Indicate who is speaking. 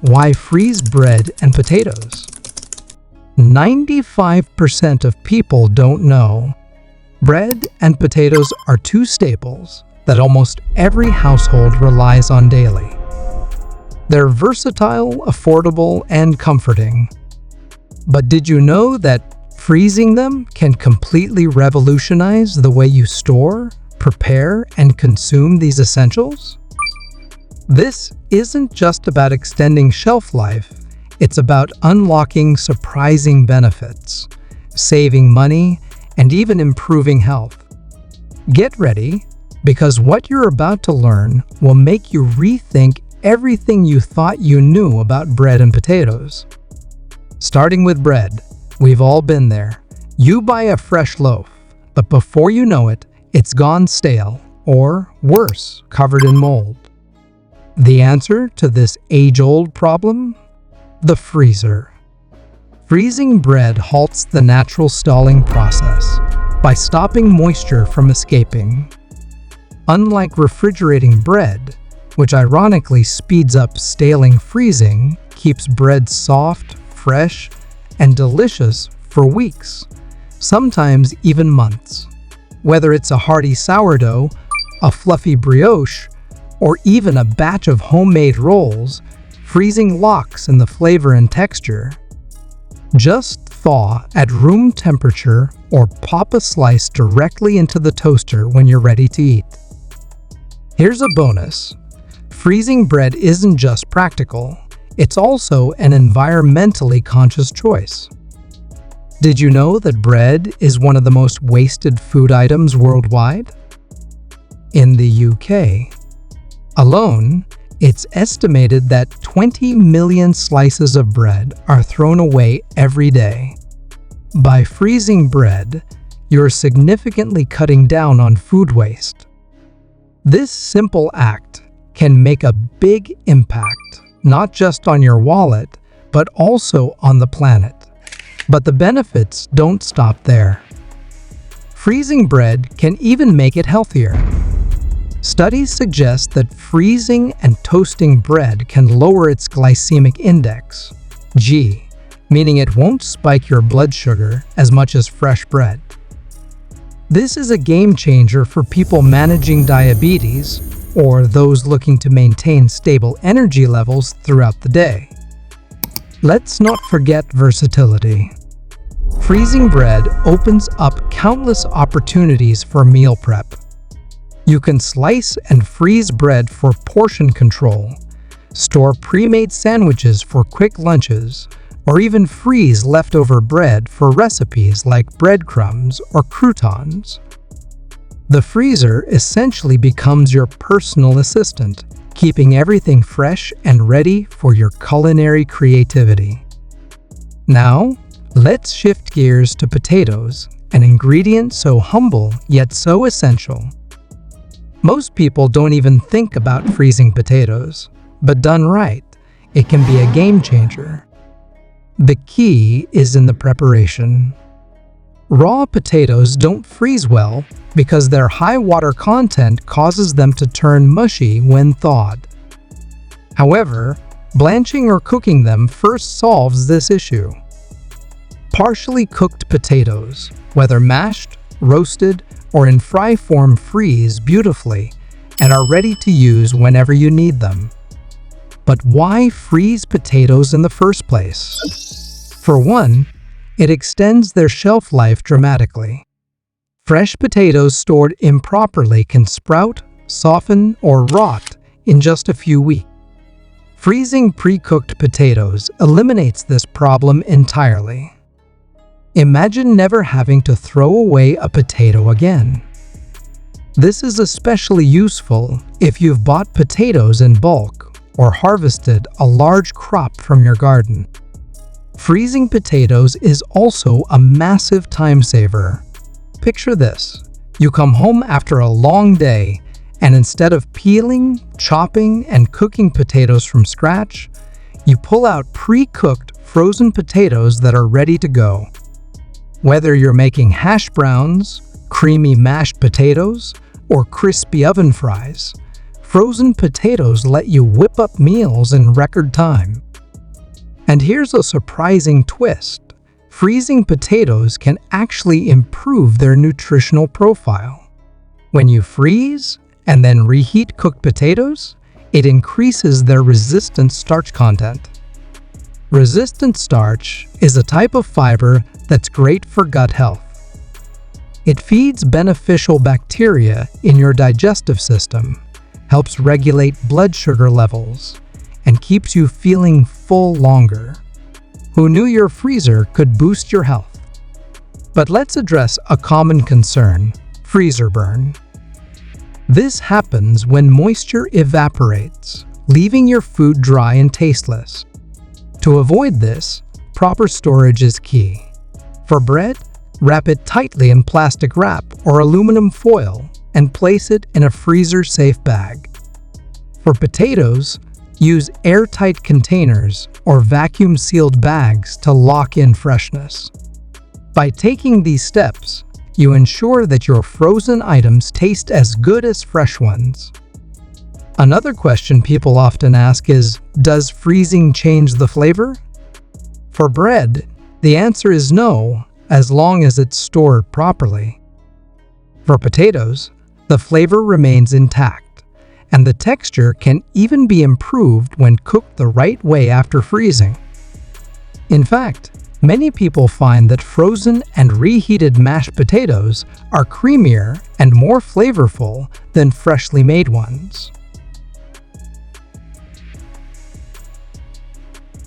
Speaker 1: Why freeze bread and potatoes? 95% of people don't know. Bread and potatoes are two staples that almost every household relies on daily. They're versatile, affordable, and comforting. But did you know that freezing them can completely revolutionize the way you store, prepare, and consume these essentials? This isn't just about extending shelf life, it's about unlocking surprising benefits, saving money, and even improving health. Get ready, because what you're about to learn will make you rethink everything you thought you knew about bread and potatoes. Starting with bread, we've all been there. You buy a fresh loaf, but before you know it, it's gone stale, or worse, covered in mold. The answer to this age-old problem? The freezer. Freezing bread halts the natural stalling process by stopping moisture from escaping. Unlike refrigerating bread, which ironically speeds up staling, freezing keeps bread soft, fresh, and delicious for weeks, sometimes even months. Whether it's a hearty sourdough, a fluffy brioche, or even a batch of homemade rolls, freezing locks in the flavor and texture. Just thaw at room temperature or pop a slice directly into the toaster when you're ready to eat. Here's a bonus. Freezing bread isn't just practical, it's also an environmentally conscious choice. Did you know that bread is one of the most wasted food items worldwide? In the UK alone, it's estimated that 20 million slices of bread are thrown away every day. By freezing bread, you're significantly cutting down on food waste. This simple act can make a big impact, not just on your wallet, but also on the planet. But the benefits don't stop there. Freezing bread can even make it healthier. Studies suggest that freezing and toasting bread can lower its glycemic index, G, meaning it won't spike your blood sugar as much as fresh bread. This is a game changer for people managing diabetes or those looking to maintain stable energy levels throughout the day. Let's not forget versatility. Freezing bread opens up countless opportunities for meal prep. You can slice and freeze bread for portion control, store pre-made sandwiches for quick lunches, or even freeze leftover bread for recipes like breadcrumbs or croutons. The freezer essentially becomes your personal assistant, keeping everything fresh and ready for your culinary creativity. Now, let's shift gears to potatoes, an ingredient so humble yet so essential. Most people don't even think about freezing potatoes, but done right, it can be a game changer. The key is in the preparation. Raw potatoes don't freeze well because their high water content causes them to turn mushy when thawed. However, blanching or cooking them first solves this issue. Partially cooked potatoes, whether mashed, roasted, or in fry form, freeze beautifully and are ready to use whenever you need them. But why freeze potatoes in the first place? For one, it extends their shelf life dramatically. Fresh potatoes stored improperly can sprout, soften, or rot in just a few weeks. Freezing pre-cooked potatoes eliminates this problem entirely. Imagine never having to throw away a potato again. This is especially useful if you've bought potatoes in bulk or harvested a large crop from your garden. Freezing potatoes is also a massive time saver. Picture this. You come home after a long day, and instead of peeling, chopping, and cooking potatoes from scratch, you pull out pre-cooked frozen potatoes that are ready to go. Whether you're making hash browns, creamy mashed potatoes, or crispy oven fries, frozen potatoes let you whip up meals in record time. And here's a surprising twist. Freezing potatoes can actually improve their nutritional profile. When you freeze and then reheat cooked potatoes, it increases their resistant starch content. Resistant starch is a type of fiber that's great for gut health. It feeds beneficial bacteria in your digestive system, helps regulate blood sugar levels, and keeps you feeling full longer. Who knew your freezer could boost your health? But let's address a common concern: freezer burn. This happens when moisture evaporates, leaving your food dry and tasteless. To avoid this, proper storage is key. For bread, wrap it tightly in plastic wrap or aluminum foil and place it in a freezer-safe bag. For potatoes, use airtight containers or vacuum-sealed bags to lock in freshness. By taking these steps, you ensure that your frozen items taste as good as fresh ones. Another question people often ask is, does freezing change the flavor? For bread, the answer is no, as long as it's stored properly. For potatoes, the flavor remains intact, and the texture can even be improved when cooked the right way after freezing. In fact, many people find that frozen and reheated mashed potatoes are creamier and more flavorful than freshly made ones.